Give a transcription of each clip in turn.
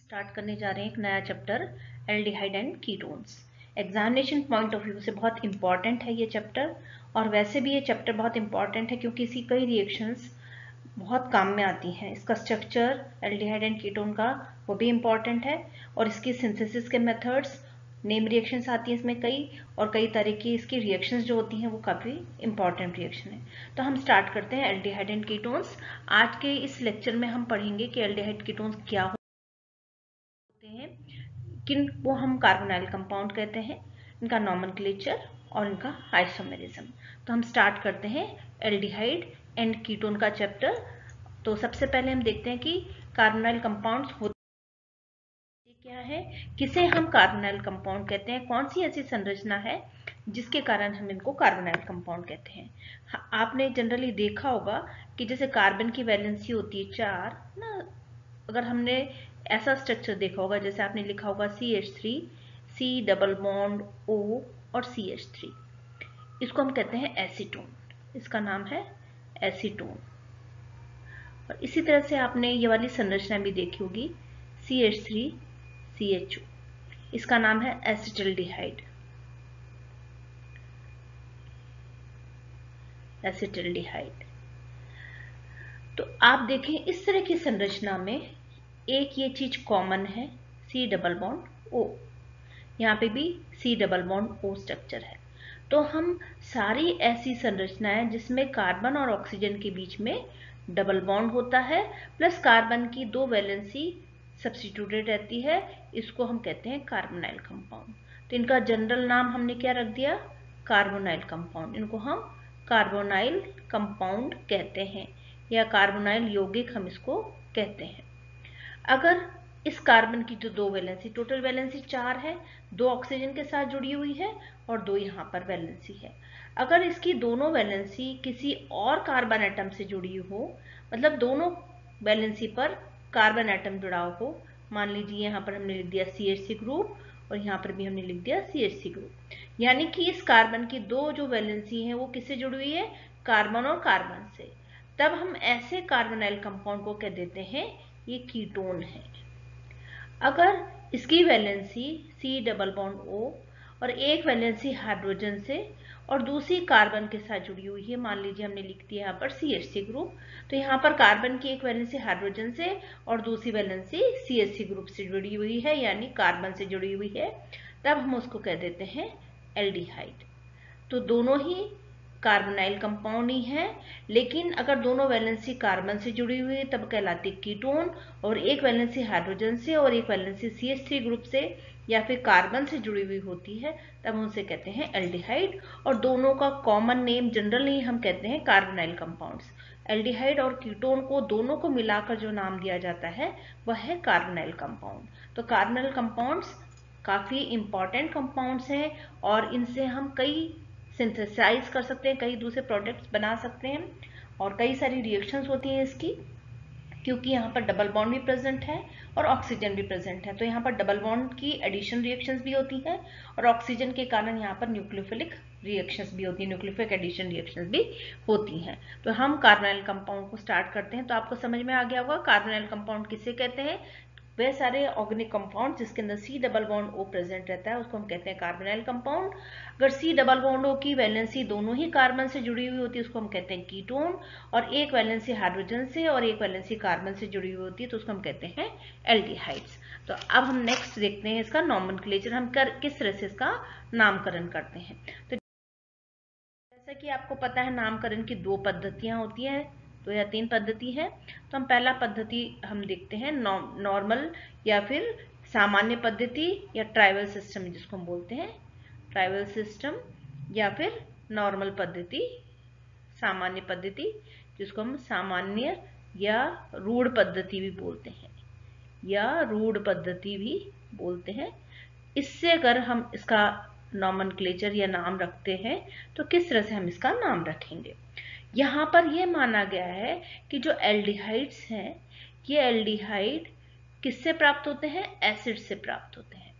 Start करने जा रहे हैं एक नया chapter aldehyde and ketones. Examination point of view से बहुत इंपॉर्टेंट है ये चैप्टर, और वैसे भी ये चैप्टर बहुत इंपॉर्टेंट है क्योंकि इसकी कई रिएक्शंस बहुत काम में आती हैं। इसका स्ट्रक्चर एल्डिहाइड एंड कीटोन का वो भी इम्पॉर्टेंट है, और इसकी सिंथेसिस के मेथड्स, नेम रिएक्शंस आती हैं इसमें कई, और कई तरह की इसकी रिएक्शंस जो होती हैं वो काफ़ी इंपॉर्टेंट रिएक्शन है। तो हम स्टार्ट करते हैं एल्डिहाइड एंड कीटोन्स। आज के इस लेक्चर में हम पढ़ेंगे कि एल्डिहाइड कीटोन्स क्या होते हैं, किन को हम कार्बोनाइल कंपाउंड कहते हैं, इनका नॉमेनक्लेचर और इनका आइसोमेरिज्म। तो हम स्टार्ट करते हैं एल्डिहाइड एंड कीटोन का चैप्टर। तो सबसे पहले हम देखते हैं कि कार्बोनाइल कंपाउंड्स होते क्या है, किसे हम कार्बोनाइल कंपाउंड कहते हैं, कौन सी ऐसी संरचना है जिसके कारण हम इनको कार्बोनाइल कंपाउंड कहते हैं। आपने जनरली देखा होगा कि जैसे कार्बन की वैलेंसी होती है 4 ना, अगर हमने ऐसा स्ट्रक्चर देखा होगा, जैसे आपने लिखा होगा CH3 C double bond O और CH3, इसको हम कहते हैं एसीटोन, इसका नाम है एसीटोन। और इसी तरह से आपने ये वाली संरचना भी देखी होगी CH3 CHO, इसका नाम है एसिटल्डिहाइड, एसिटल्डिहाइड। तो आप देखें इस तरह की संरचना में एक ये चीज कॉमन है, C डबल बॉन्ड O, यहाँ पे भी C double bond O structure है। तो हम सारी ऐसी संरचनाएं जिसमें कार्बन और ऑक्सीजन के बीच में डबल बॉन्ड होता है प्लस कार्बन की 2 वैलेंसी सब्स्टिट्यूटेड रहती है, इसको हम कहते हैं कार्बोनाइल कंपाउंड। तो इनका जनरल नाम हमने क्या रख दिया, कार्बोनाइल कंपाउंड। इनको हम कार्बोनाइल कंपाउंड कहते हैं, या कार्बोनाइल यौगिक हम इसको कहते हैं। अगर इस कार्बन की जो 2 वैलेंसी, टोटल वैलेंसी 4 है, 2 ऑक्सीजन के साथ जुड़ी हुई है और 2 यहाँ पर वैलेंसी है। अगर इसकी दोनों वैलेंसी किसी और कार्बन एटम से जुड़ी हो, मतलब दोनों वैलेंसी पर कार्बन एटम जुड़ा हो, मान लीजिए यहाँ पर हमने लिख दिया CH3 ग्रुप और यहाँ पर भी हमने लिख दिया CH3 ग्रुप, यानी कि इस कार्बन की 2 जो वैलेंसी है वो किससे जुड़ी हुई है, कार्बन और कार्बन से, तब हम ऐसे कार्बोनाइल कंपाउंड को कह देते हैं ये कीटोन है। अगर इसकी valency C double bond O और एक वैलेंसी हाइड्रोजन से और दूसरी कार्बन के साथ जुड़ी हुई है, मान लीजिए हमने लिख दिया यहाँ पर CH3 ग्रुप, तो यहाँ पर कार्बन की एक वैलेंसी हाइड्रोजन से और दूसरी वैलेंसी CH3 ग्रुप से जुड़ी हुई है, यानी कार्बन से जुड़ी हुई है, तब हम उसको कह देते हैं एल्डिहाइड। तो दोनों ही कार्बोनाइल कंपाउंड ही है, लेकिन अगर दोनों वैलेंसी कार्बन से जुड़ी हुई है तब कहलाती कीटोन, और एक वैलेंसी हाइड्रोजन से और एक वैलेंसी CH3 ग्रुप से या फिर कार्बन से जुड़ी हुई होती है तब उनसे कहते हैं एल्डिहाइड। और दोनों का कॉमन नेम जनरली हम कहते हैं कार्बोनाइल कंपाउंड्स। एल्डिहाइड और कीटोन को दोनों को मिलाकर जो नाम दिया जाता है वह है कार्बोनाइल कंपाउंड। तो कार्बोनाइल कंपाउंड्स काफ़ी इंपॉर्टेंट कंपाउंड्स हैं, और इनसे हम कई सिंथेसाइज कर सकते हैं, कई दूसरे प्रोडक्ट्स बना सकते हैं, और कई सारी रिएक्शंस होती हैं इसकी, क्योंकि यहाँ पर डबल बॉन्ड भी प्रेजेंट है और ऑक्सीजन भी प्रेजेंट है। तो यहाँ पर डबल बॉन्ड की एडिशन रिएक्शंस भी होती हैं, और ऑक्सीजन के कारण यहाँ पर न्यूक्लियोफिलिक रिएक्शंस भी होती हैं, न्यूक्लियोफिलिक एडिशन रिएक्शंस भी होती हैं। तो हम कार्बोनाइल कंपाउंड को स्टार्ट करते हैं। तो आपको समझ में आ गया होगा कार्बोनाइल कंपाउंड किसे कहते हैं, वे सारे ऑर्गेनिक कंपाउंड जिसके अंदर C double bond O present रहता है उसको हम कहते हैं कार्बोनाइल कंपाउंड। अगर C डबल बॉन्ड O की वैलेंसी दोनों ही कार्बन से जुड़ी हुई होती है उसको हम कहते हैं कीटोन, और एक वैलेंसी हाइड्रोजन से और एक वैलेंसी कार्बन से जुड़ी हुई होती है तो उसको हम कहते हैं एल्डिहाइड्स। तो अब हम नेक्स्ट देखते हैं इसका नॉमेनक्लेचर, हम किस तरह से इसका नामकरण करते हैं। तो जैसा कि आपको पता है नामकरण की 2 पद्धतियां होती हैं, 2 या 3 पद्धति है। तो हम पहला पद्धति हम देखते हैं नॉर्मल या फिर सामान्य पद्धति, या ट्राइबल सिस्टम जिसको हम बोलते हैं, ट्राइबल सिस्टम या फिर नॉर्मल पद्धति, सामान्य पद्धति जिसको हम सामान्य या रूढ़ पद्धति भी बोलते हैं, या रूढ़ पद्धति भी बोलते हैं। इससे अगर हम इसका नॉमेनक्लेचर या नाम रखते हैं तो किस तरह से हम इसका नाम रखेंगे। यहाँ पर यह माना गया है कि जो एल्डिहाइड्स हैं ये एल्डिहाइड किससे प्राप्त होते हैं, एसिड से प्राप्त होते हैं।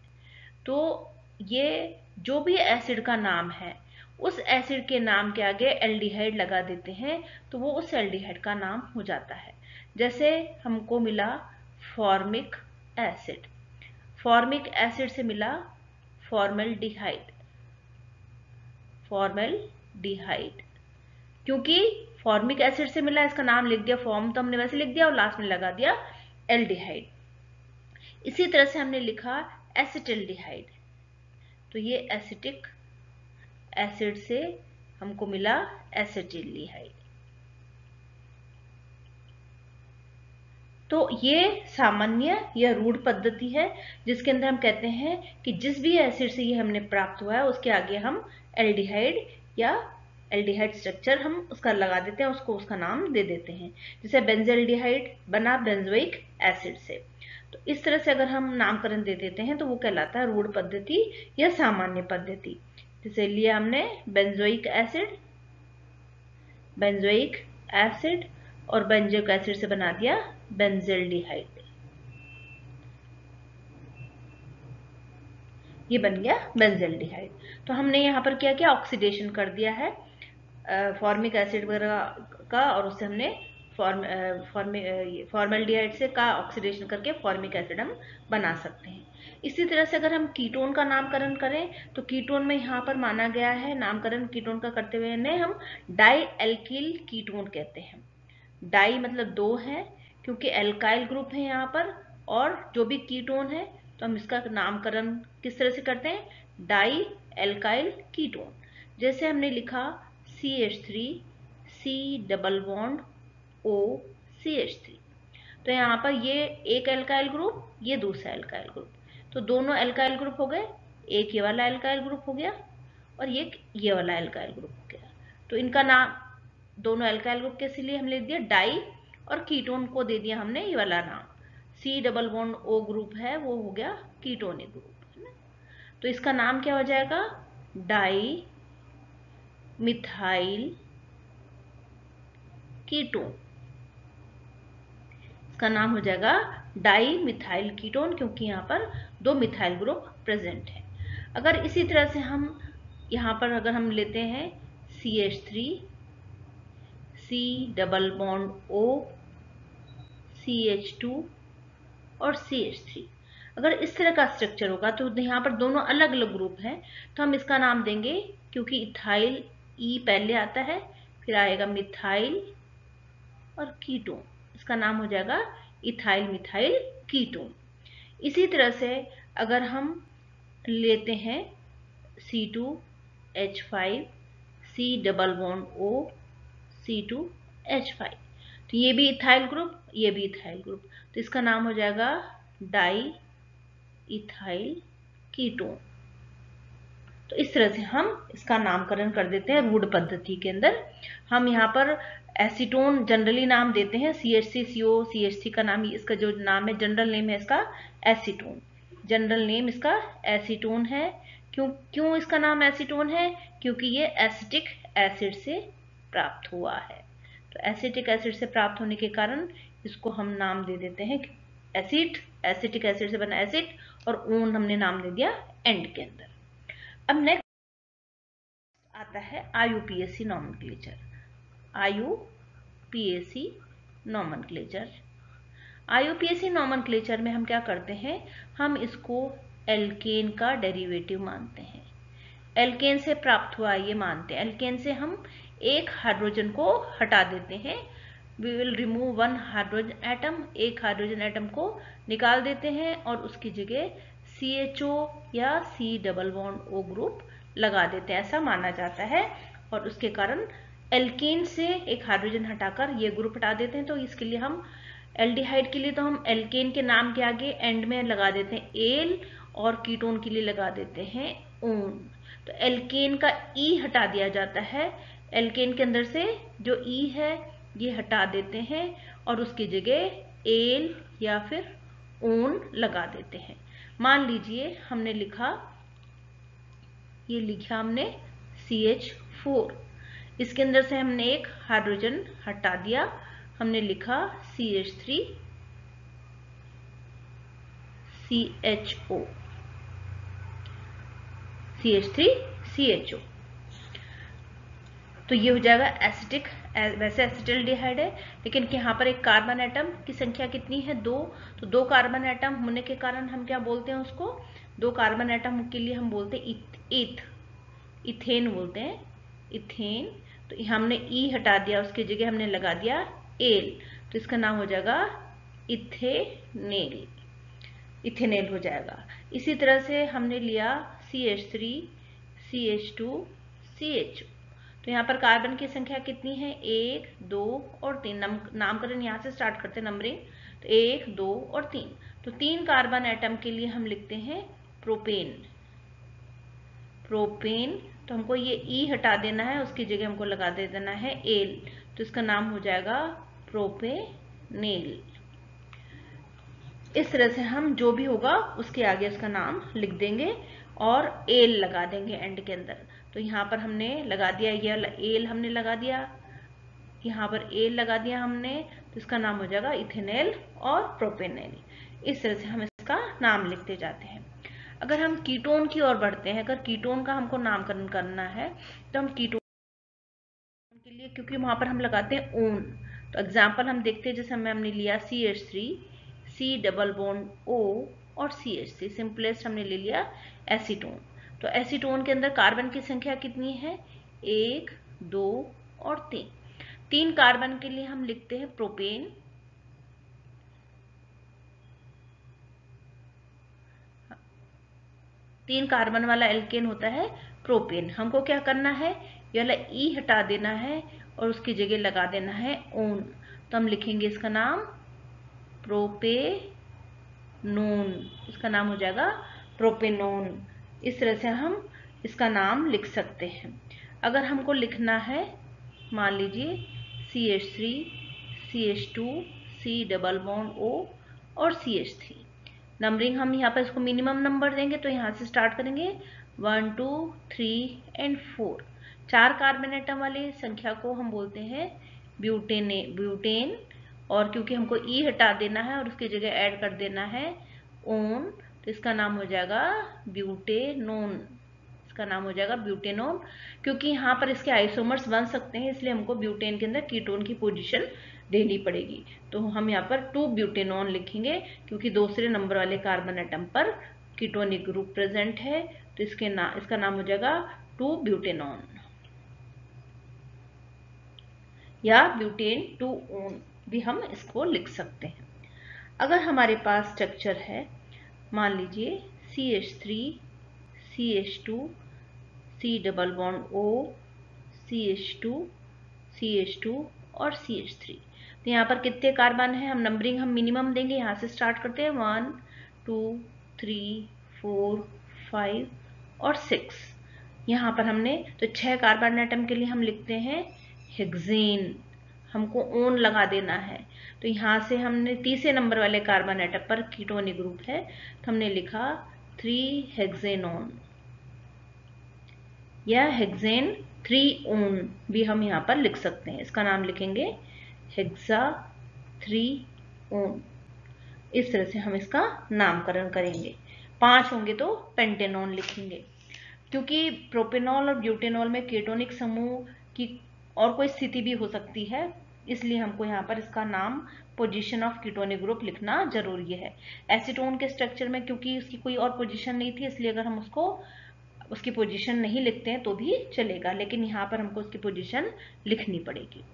तो ये जो भी एसिड का नाम है उस एसिड के नाम के आगे एल्डिहाइड लगा देते हैं तो वो उस एल्डिहाइड का नाम हो जाता है। जैसे हमको मिला फॉर्मिक एसिड। फॉर्मिक एसिड से मिला फॉर्मल्डिहाइड, फॉर्मल्डिहाइड। क्योंकि फॉर्मिक एसिड से मिला, इसका नाम लिख दिया, फॉर्म तो हमने वैसे लिख दिया और लास्ट में लगा दिया एल्डिहाइड। इसी तरह से हमने लिखा एसिटिल्डिहाइड, तो ये एसिटिक एसिड से हमको मिला एसिटिल्डिहाइड। तो ये सामान्य या रूढ़ पद्धति है जिसके अंदर हम कहते हैं कि जिस भी एसिड से ये हमने प्राप्त हुआ है उसके आगे हम एल्डिहाइड या एल्डिहाइड स्ट्रक्चर हम उसका लगा देते हैं, उसको उसका नाम दे देते हैं। जैसे बेंजल्डिहाइड बना बेंजोइक एसिड से। तो इस तरह से अगर हम नामकरण दे देते हैं तो वो कहलाता है रूढ़ पद्धति या सामान्य पद्धति। जैसे लिया हमने बेंजोइक एसिड, बेंजोइक एसिड और बेंजोइक एसिड से बना दिया बेंजल्डिहाइड, ये बन गया बेंजल्डिहाइड। तो हमने यहाँ पर क्या किया, ऑक्सीडेशन कर दिया है फॉर्मिक एसिड वगैरह का, और उससे हमने फॉर्मल्डिहाइड से का ऑक्सीडेशन करके फॉर्मिक एसिड हम बना सकते हैं। इसी तरह से अगर हम कीटोन का नामकरण करें तो कीटोन में यहाँ पर माना गया है, नामकरण कीटोन का करते हुए ने हम डाई एल्किल कीटोन कहते हैं। डाई मतलब दो है, क्योंकि एल्काइल ग्रुप है यहाँ पर, और जो भी कीटोन है तो हम इसका नामकरण किस तरह से करते हैं, डाई एल्काइल कीटोन। जैसे हमने लिखा CH3 C double bond O CH3, तो यहाँ पर ये एक एल्काइल ग्रुप, ये दूसरा एल्काइल ग्रुप, तो दोनों एल्काइल ग्रुप हो गए, एक ये वाला एल्काइल ग्रुप हो गया और ये वाला एल्काइल ग्रुप हो गया। तो इनका नाम दोनों एल्काइल ग्रुप के लिए हमने लिख दिया डाई, और कीटोन को दे दिया हमने ये वाला नाम, C double bond O group है वो हो गया कीटोनिक ग्रुप, है ना। तो इसका नाम क्या हो जाएगा, डाई मिथाइल कीटोन। इसका नाम हो जाएगा डाई मिथाइल कीटोन, क्योंकि यहाँ पर दो मिथाइल ग्रुप प्रेजेंट है। अगर इसी तरह से हम यहाँ पर अगर हम लेते हैं CH3 C double bond O CH2 और CH3, अगर इस तरह का स्ट्रक्चर होगा तो यहाँ पर दोनों अलग अलग ग्रुप हैं, तो हम इसका नाम देंगे, क्योंकि इथाइल E पहले आता है, फिर आएगा मिथाइल और कीटोन, इसका नाम हो जाएगा इथाइल मिथाइल कीटोन। इसी तरह से अगर हम लेते हैं C2H5 C double bond O C2H5, तो ये भी इथाइल ग्रुप, ये भी इथाइल ग्रुप, तो इसका नाम हो जाएगा डाई इथाइल कीटोन। तो इस तरह से हम इसका नामकरण कर देते हैं रूढ़ पद्धति के अंदर। हम यहाँ पर एसीटोन जनरली नाम देते हैं, CH3CO CH3 का नाम, इसका जो नाम है जनरल नेम है इसका एसीटोन, जनरल नेम इसका एसीटोन है। क्यों इसका नाम एसीटोन है, क्योंकि ये एसिटिक एसिड से प्राप्त हुआ है। तो एसिटिक एसिड से प्राप्त होने के कारण इसको हम नाम दे देते हैं एसिड, एसिटिक एसिड से बना एसिड, और ऊन हमने नाम दे दिया एंड के अंदर। अब नेक्स्ट आता है IUPAC nomenclature. IUPAC nomenclature, IUPAC nomenclature में हम क्या करते हैं, हम इसको एल्केन का डेरिवेटिव मानते हैं, एल्केन से प्राप्त हुआ ये मानते हैं। एल्केन से हम एक हाइड्रोजन को हटा देते हैं, we will remove one hydrogen atom, एक हाइड्रोजन एटम को निकाल देते हैं और उसकी जगह CHO या C double bond O group लगा देते हैं, ऐसा माना जाता है। और उसके कारण एल्केन से एक हाइड्रोजन हटाकर ये ग्रुप हटा देते हैं। तो इसके लिए हम एल्डिहाइड के लिए तो हम एल्केन के नाम के आगे एंड में लगा देते हैं एल, और कीटोन के लिए लगा देते हैं ऊन। तो एल्केन का E हटा दिया जाता है, एल्केन के अंदर से जो E है ये हटा देते हैं और उसकी जगह एल या फिर ऊन लगा देते हैं। मान लीजिए हमने लिखा, ये लिखा हमने CH4, इसके अंदर से हमने एक हाइड्रोजन हटा दिया, हमने लिखा CH3 CHO, CH3 CHO। तो ये हो जाएगा एसिटिक वैसे एसिटिल्डिहाइड है, लेकिन यहाँ पर एक कार्बन एटम की संख्या कितनी है, 2। तो 2 कार्बन एटम होने के कारण हम क्या बोलते हैं उसको, 2 कार्बन एटम के लिए हम बोलते हैं इथेन बोलते हैं, इथेन। तो हमने ई हटा दिया, उसकी जगह हमने लगा दिया एल, तो इसका नाम हो जाएगा इथेनेल, इथेनेल हो जाएगा। इसी तरह से हमने लिया CH3 CH2 CHO। तो यहाँ पर कार्बन की संख्या कितनी है, 1 2 और 3। नामकरण यहाँ से स्टार्ट करते हैं, नंबरिंग। तो 1 2 और 3। तो 3 कार्बन एटम के लिए हम लिखते हैं प्रोपेन, प्रोपेन। तो हमको ये ई हटा देना है, उसकी जगह हमको लगा दे देना है एल, तो इसका नाम हो जाएगा प्रोपेनेल। इस तरह से हम जो भी होगा उसके आगे उसका नाम लिख देंगे और एल लगा देंगे एंड के अंदर। तो यहाँ पर हमने लगा दिया, ये एल हमने लगा दिया, यहाँ पर एल लगा दिया हमने, तो इसका नाम हो जाएगा इथेनेल और प्रोपेनेल। इस तरह से हम इसका नाम लिखते जाते हैं। अगर हम कीटोन की ओर बढ़ते हैं, अगर कीटोन का हमको नामकरण करना है, तो हम कीटोन के लिए, क्योंकि वहां पर हम लगाते हैं ओन, तो एग्जाम्पल हम देखते हैं। जैसे हमने लिया CH3 C double bond O और CH3, सिंपलेस्ट हमने ले लिया एसीटोन। तो एसीटोन के अंदर कार्बन की संख्या कितनी है, 1 2 और 3। 3 कार्बन के लिए हम लिखते हैं प्रोपेन, तीन कार्बन वाला एल्केन होता है प्रोपेन। हमको क्या करना है, ये वाला ई हटा देना है और उसकी जगह लगा देना है ओन। तो हम लिखेंगे इसका नाम प्रोपेनोन, इसका नाम हो जाएगा प्रोपेनोन। इस तरह से हम इसका नाम लिख सकते हैं। अगर हमको लिखना है, मान लीजिए CH3 CH2 C double bond O और CH3, नंबरिंग हम यहाँ पर इसको मिनिमम नंबर देंगे, तो यहाँ से स्टार्ट करेंगे 1 2 3 एंड 4। 4 कार्बन एटम वाली संख्या को हम बोलते हैं ब्यूटेन। और क्योंकि हमको ई हटा देना है और उसकी जगह ऐड कर देना है ओन, तो इसका नाम हो जाएगा ब्यूटेनोन, इसका नाम हो जाएगा ब्यूटेनोन। क्योंकि यहाँ पर इसके आइसोमर्स बन सकते हैं, इसलिए हमको ब्यूटेन के अंदर कीटोन की पोजीशन देनी पड़ेगी। तो हम यहाँ पर 2 ब्यूटेनोन लिखेंगे, क्योंकि दूसरे नंबर वाले कार्बन एटम पर कीटोनिक ग्रुप प्रेजेंट है, तो इसका नाम हो जाएगा 2 ब्यूटेनोन या ब्यूटेन 2 ओन भी हम इसको लिख सकते हैं। अगर हमारे पास स्ट्रक्चर है, मान लीजिए CH3 CH2 C double bond O CH2 और CH3, तो यहाँ पर कितने कार्बन है, हम नंबरिंग हम मिनिमम देंगे, यहाँ से स्टार्ट करते हैं 1 2 3 4 5 और 6। यहाँ पर हमने तो 6 कार्बन एटम के लिए हम लिखते हैं हेक्सेन, हमको ओन लगा देना है। तो यहाँ से हमने तीसरे नंबर वाले कार्बन एटम पर कीटोनिक ग्रुप है, तो हमने लिखा 3 हेक्सेनोन या हेक्सेन 3 ओन भी हम यहाँ पर लिख सकते हैं। इसका नाम लिखेंगे हेक्सा 3 ओन। इस तरह से हम इसका नामकरण करेंगे। 5 होंगे तो पेंटेनोन लिखेंगे। क्योंकि प्रोपेनॉल और ब्यूटेनॉल में कीटोनिक समूह की और कोई स्थिति भी हो सकती है, इसलिए हमको यहाँ पर इसका नाम पोजीशन ऑफ कीटोनिक ग्रुप लिखना जरूरी है। एसीटोन के स्ट्रक्चर में क्योंकि उसकी कोई और पोजीशन नहीं थी, इसलिए अगर हम उसकी पोजीशन नहीं लिखते हैं तो भी चलेगा, लेकिन यहाँ पर हमको उसकी पोजीशन लिखनी पड़ेगी।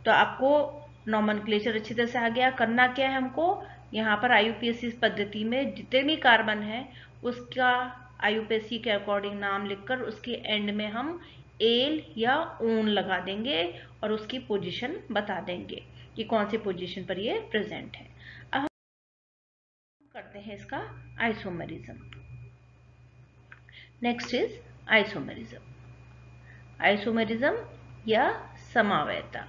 तो आपको नॉमेनक्लेचर अच्छी तरह से आ गया। करना क्या है हमको, यहाँ पर IUPAC पद्धति में जितने भी कार्बन है उसका IUPAC के अकॉर्डिंग नाम लिखकर उसके एंड में हम एल या ओन लगा देंगे और उसकी पोजीशन बता देंगे कि कौन सी पोजीशन पर ये प्रेजेंट है। अब हम करते हैं इसका isomerism. Next is isomerism. Isomerism या समावयता,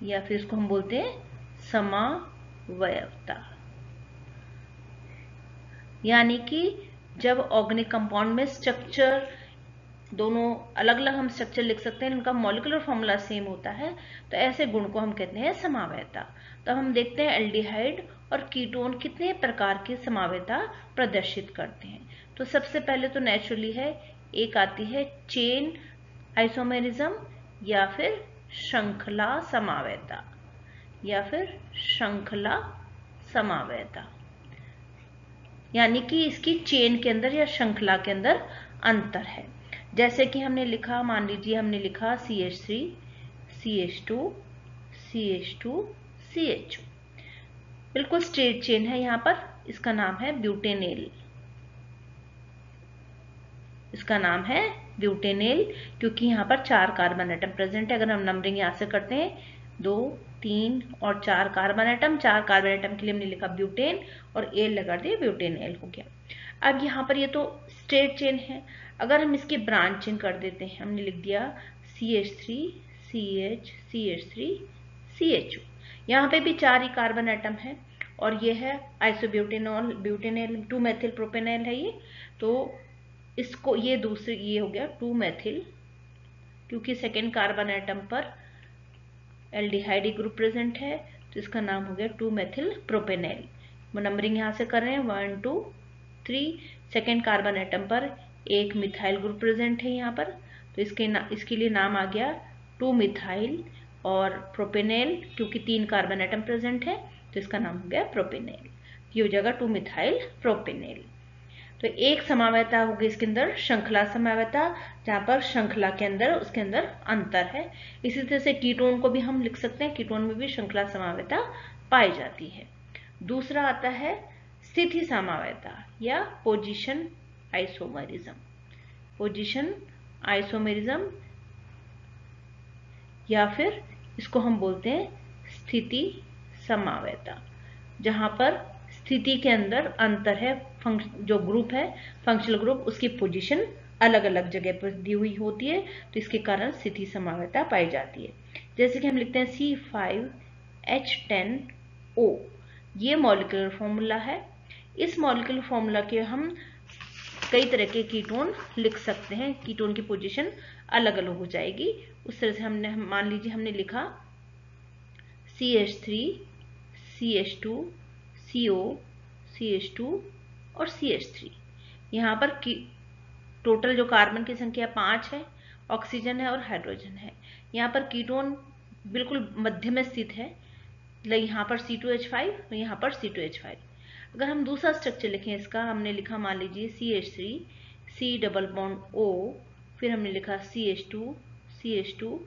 या फिर इसको हम बोलते हैं समावयवता, यानी कि जब ऑर्गेनिक कंपाउंड में स्ट्रक्चर दोनों अलग अलग हम स्ट्रक्चर लिख सकते हैं, इनका मॉलिक्यूलर फॉर्मूला सेम होता है, तो ऐसे गुण को हम कहते हैं समावयता। तो हम देखते हैं एल्डिहाइड और कीटोन कितने प्रकार की समावयता प्रदर्शित करते हैं। तो सबसे पहले तो नेचुरली है, एक आती है चेन आइसोमेरिज्म या फिर श्रृंखला समवेता या फिर श्रृंखला समवेता, यानी कि इसकी चेन के अंदर या श्रृंखला के अंदर अंतर है। जैसे कि हमने लिखा, मान लीजिए हमने लिखा CH3 CH2 CH2 CH2, बिल्कुल स्ट्रेट चेन है यहाँ पर। इसका नाम है ब्यूटेनेल, इसका नाम है ब्यूटेनेल, क्योंकि यहाँ पर 4 कार्बन एटम प्रेजेंट है। अगर हम नंबरिंग यहाँ से करते हैं 2 3 और 4 कार्बन एटम, 4 कार्बन एटम के लिए हमने लिखा ब्यूटेन और एल लगा दिया, ब्यूटेनेल हो गया। अब यहाँ पर ये तो स्ट्रेट चेन है, अगर हम इसकी ब्रांचिंग कर देते हैं, हमने लिख दिया CH3 CH CH3 CHO, यहाँ पे भी 4 ही कार्बन एटम है और ये है आइसोब्यूटेनॉल, ब्यूटेनेल 2 मेथिल प्रोपेनेल है ये। तो इसको ये दूसरी ये हो गया 2 मेथिल, क्योंकि सेकेंड कार्बन एटम पर एल्डिहाइड ग्रुप प्रेजेंट है, तो इसका नाम हो गया 2 मेथिल प्रोपेनेल। नंबरिंग यहाँ से कर रहे हैं 1 2 3, सेकेंड कार्बन एटम पर एक मिथाइल ग्रुप प्रेजेंट है यहाँ पर, तो इसके लिए नाम आ गया 2 मिथाइल और प्रोपेनेल, क्योंकि 3 कार्बन एटम प्रेजेंट है तो इसका नाम हो गया प्रोपेनेल। ये हो जाएगा 2 मिथाइल प्रोपेनेल। तो एक समवेता होगी इसके अंदर श्रृंखला समवेता, जहां पर श्रृंखला के अंदर उसके अंदर अंतर है। इसी तरह से कीटोन को भी हम लिख सकते हैं, कीटोन में भी श्रृंखला समवेता पाई जाती है। दूसरा आता है स्थिति समवेता या पोजीशन आइसोमेरिज्म, पोजीशन आइसोमेरिज्म या फिर इसको हम बोलते हैं स्थिति समवेता, जहां पर स्थिति के अंदर अंतर है। जो ग्रुप है फंक्शनल ग्रुप, उसकी पोजीशन अलग अलग जगह पर दी हुई होती है, तो इसके कारण स्थिति समवेता पाई जाती है। जैसे कि हम लिखते हैं C5H10O, ये मॉलिक्यूलर फॉर्मूला है। इस मॉलिक्यूलर फॉर्मूला के हम कई तरह के कीटोन लिख सकते हैं, कीटोन की पोजीशन अलग अलग हो जाएगी। उस तरह से हमने मान लीजिए हमने लिखा CH3 CH2 CO CH2 और CH3। यहाँ पर टोटल जो कार्बन की संख्या 5 है, ऑक्सीजन है और हाइड्रोजन है। यहाँ पर कीटोन बिल्कुल मध्य में स्थित है, यहाँ पर C2H5 और यहाँ पर C2H5। अगर हम दूसरा स्ट्रक्चर लिखें इसका, हमने लिखा मान लीजिए CH3 C double bond O, फिर हमने लिखा CH2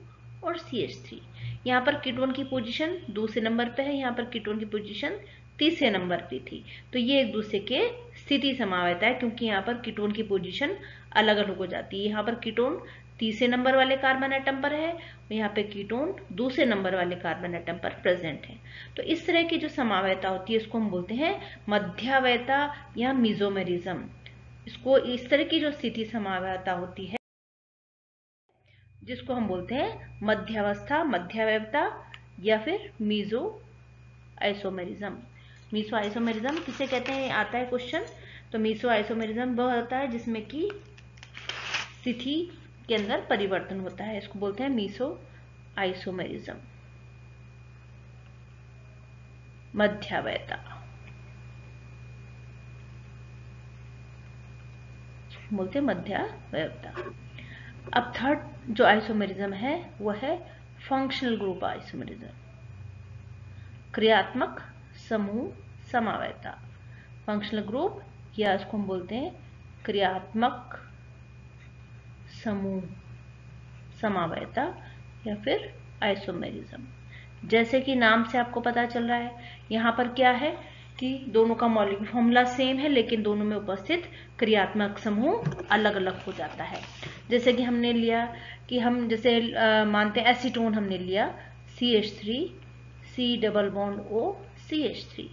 और CH3। यहाँ पर कीटोन की पोजीशन दूसरे नंबर पे है, यहाँ पर कीटोन की पोजीशन तीसरे नंबर पे थी। तो ये एक दूसरे के स्थिति समवेता है, क्योंकि यहाँ पर कीटोन की पोजीशन अलग अलग हो जाती है। यहाँ पर कीटोन तीसरे नंबर वाले कार्बन एटम पर है, यहाँ पे कीटोन दूसरे नंबर वाले कार्बन एटम पर प्रेजेंट है। तो इस तरह की जो समवेता होती है इसको हम बोलते हैं मध्यावेता या मीजोमेरिज्म। इसको इस तरह की जो स्थिति समवेता होती है जिसको हम बोलते हैं मध्यावस्था, मध्यावेता या फिर मीजो आइसोमेरिज्म। मीसो आइसोमेरिज्म किसे कहते हैं, आता है क्वेश्चन। तो मीसो आइसोमेरिज्म वह होता है जिसमें कि स्थिति के अंदर परिवर्तन होता है, इसको बोलते हैं मीसो आइसोमेरिज्म। मध्यावेता बोलते हैं मध्यावेता। अब थर्ड जो आइसोमेरिज्म है वह है फंक्शनल ग्रुप आइसोमेरिज्म, क्रियात्मक समूह समवेता। फंक्शनल ग्रुप या इसको हम बोलते हैं क्रियात्मक समूह समवेता या फिर आइसोमेरिज्म। जैसे कि नाम से आपको पता चल रहा है, यहाँ पर क्या है कि दोनों का मॉलिक्यूलर फॉर्मूला सेम है, लेकिन दोनों में उपस्थित क्रियात्मक समूह अलग अलग हो जाता है। जैसे कि हमने लिया कि हम जैसे मानते हैं एसीटोन हमने लिया CH3 C double bond O CH3,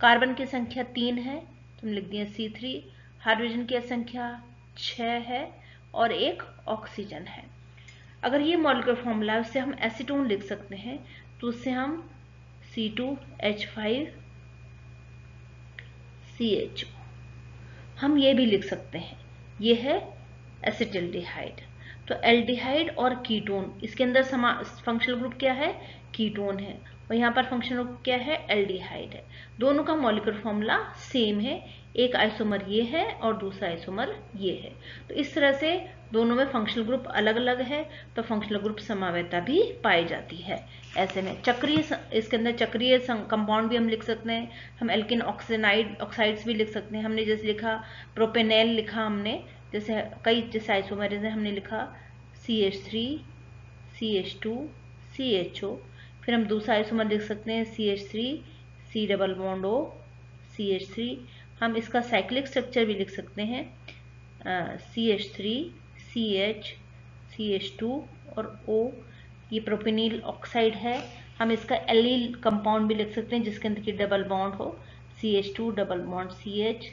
carbon की संख्या 3 है तो हम लिख दिए C3, हाइड्रोजन की संख्या 6 है और एक ऑक्सीजन है। अगर ये मॉलिक्यूलर फॉर्मूला है उससे हम एसीटोन लिख सकते हैं, तो उससे हम C2H5 CHO हम ये भी लिख सकते हैं, ये है एसिटिल्डिहाइड। तो एल्डिहाइड और कीटोन, इसके अंदर फंक्शनल ग्रुप क्या है, कीटोन है, और यहाँ पर फंक्शनल ग्रुप क्या है, एल्डिहाइड है। दोनों का मॉलिक्यूलर फॉर्मूला सेम है, एक आइसोमर ये है और दूसरा आइसोमर ये है। तो इस तरह से दोनों में फंक्शनल ग्रुप अलग अलग है तो फंक्शनल ग्रुप समावयता भी पाई जाती है। ऐसे में चक्रीय, इसके अंदर चक्रीय कंपाउंड भी हम लिख सकते हैं, हम एल्किन ऑक्साइड्स भी लिख सकते हैं। हमने जैसे लिखा प्रोपेनेल लिखा हमने, जैसे कई जैसे आइसोमरेज हमने लिखा CH3 CH2 CHO। फिर हम दूसरा आइसोमर लिख सकते हैं CH3 C double bond O CH3। हम इसका साइक्लिक स्ट्रक्चर भी लिख सकते हैं CH3 CH CH2 और O। ये प्रोपेनिल ऑक्साइड है। हम इसका एलील कंपाउंड भी लिख सकते हैं जिसके अंदर की डबल बॉन्ड हो CH2 double bond CH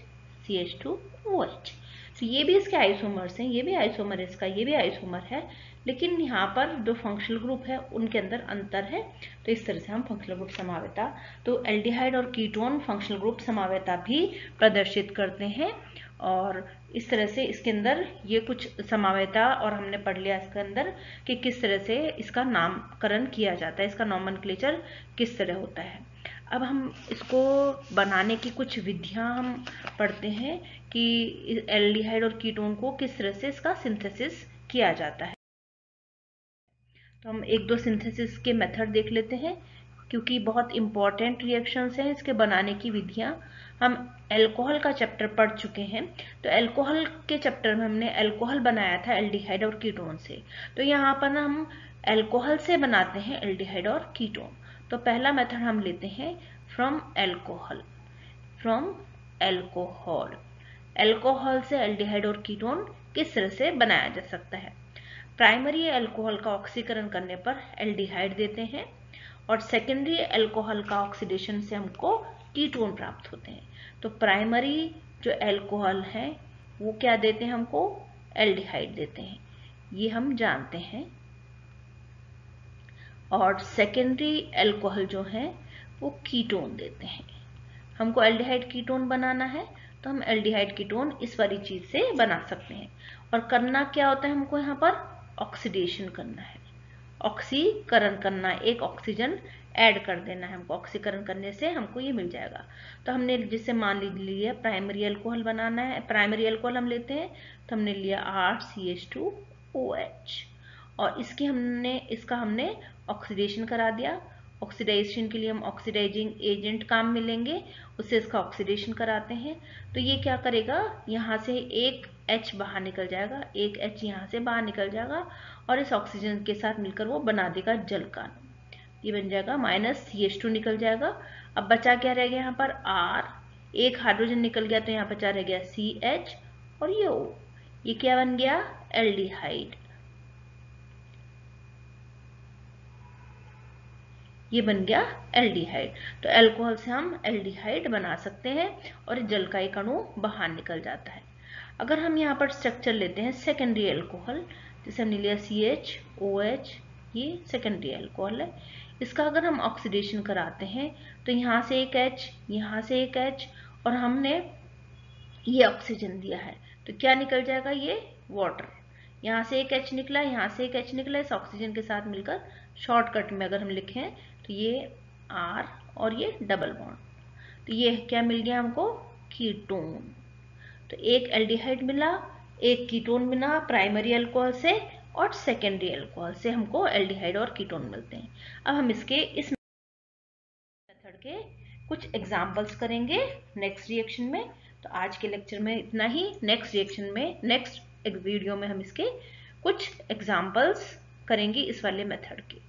CH2 OH। तो ये भी इसके आइसोमर्स हैं, ये भी आइसोमर इसका, ये भी आइसोमर है, लेकिन यहाँ पर जो फंक्शनल ग्रुप है उनके अंदर अंतर है। तो इस तरह से हम फंक्शनल ग्रुप समावयता, तो एल्डिहाइड और कीटोन फंक्शनल ग्रुप समावयता भी प्रदर्शित करते हैं। और इस तरह से इसके अंदर ये कुछ समावयता और हमने पढ़ लिया इसके अंदर कि किस तरह से इसका नामकरण किया जाता है, इसका नॉमेनक्लेचर किस तरह होता है। अब हम इसको बनाने की कुछ विधियां हम पढ़ते हैं कि एल्डिहाइड और कीटोन को किस तरह से इसका सिंथेसिस किया जाता है। तो हम एक दो सिंथेसिस के मेथड देख लेते हैं क्योंकि बहुत इंपॉर्टेंट रिएक्शंस हैं इसके बनाने की विधियां। हम अल्कोहल का चैप्टर पढ़ चुके हैं, तो अल्कोहल के चैप्टर में हमने अल्कोहल बनाया था एल्डिहाइड और कीटोन से। तो यहाँ पर हम अल्कोहल से बनाते हैं एल्डिहाइड और कीटोन। तो पहला मेथड हम लेते हैं from alcohol. From alcohol, alcohol से एल्डिहाइड और कीटोन किस तरह से बनाया जा सकता है। प्राइमरी अल्कोहल का ऑक्सीकरण करने पर एल्डिहाइड देते हैं और सेकेंडरी अल्कोहल का ऑक्सीडेशन से हमको कीटोन प्राप्त होते हैं। तो प्राइमरी जो अल्कोहल है वो क्या देते हैं हमको, एल्डिहाइड देते हैं, ये हम जानते हैं। और सेकेंडरी अल्कोहल जो है वो कीटोन देते हैं। हमको एल्डिहाइड कीटोन बनाना है तो हम एल्डिहाइड कीटोन इस वाली चीज से बना सकते हैं। और करना क्या होता है, हमको यहाँ पर ऑक्सीडेशन करना है, ऑक्सीकरण करना, एक ऑक्सीजन ऐड कर देना है हमको। ऑक्सीकरण करने से हमको ये मिल जाएगा। तो हमने जिससे मान लिया प्राइमरी अल्कोहल बनाना है, प्राइमरी अल्कोहल हम लेते हैं तो हमने लिया RCH2OH और इसका हमने ऑक्सीडेशन करा दिया। ऑक्सीडाइजेशन के लिए हम ऑक्सीडाइजिंग एजेंट काम में लेंगे, उससे इसका ऑक्सीडेशन कराते हैं। तो ये क्या करेगा, यहाँ से एक H बाहर निकल जाएगा, एक H यहाँ से बाहर निकल जाएगा और इस ऑक्सीजन के साथ मिलकर वो बना देगा जल का। ये बन जाएगा -CH2 निकल जाएगा। अब बचा क्या रह गया यहाँ पर R, एक हाइड्रोजन निकल गया तो यहाँ बचा रह गया CH और ये O। ये क्या बन गया, एल्डिहाइड। ये बन गया एल्डिहाइड। तो अल्कोहल से हम एल्डिहाइड बना सकते हैं और जल का एक अणु बाहर निकल जाता है। अगर हम यहाँ पर स्ट्रक्चर लेते हैं सेकेंडरी अल्कोहल, जैसे हमने लिया CHOH, ये सेकेंडरी अल्कोहल है। इसका अगर हम ऑक्सीडेशन कराते हैं तो यहाँ से एक H, यहाँ से एक H और हमने ये ऑक्सीजन दिया है तो क्या निकल जाएगा, ये वाटर। यहाँ से एक H निकला, यहाँ से एक H निकला, इस ऑक्सीजन के साथ मिलकर शॉर्टकट में अगर हम लिखें तो ये R और ये डबल बॉन्ड, तो ये क्या मिल गया हमको, कीटोन। तो एक एल्डिहाइड मिला, एक कीटोन मिला प्राइमरी अल्कोहल से और सेकेंडरी अल्कोहल से हमको एल्डिहाइड और कीटोन मिलते हैं। अब हम इस मेथड के कुछ एग्जाम्पल्स करेंगे नेक्स्ट रिएक्शन में। तो आज के लेक्चर में इतना ही। नेक्स्ट रिएक्शन में, नेक्स्ट वीडियो में हम इसके कुछ एग्जाम्पल्स करेंगे इस वाले मेथड के।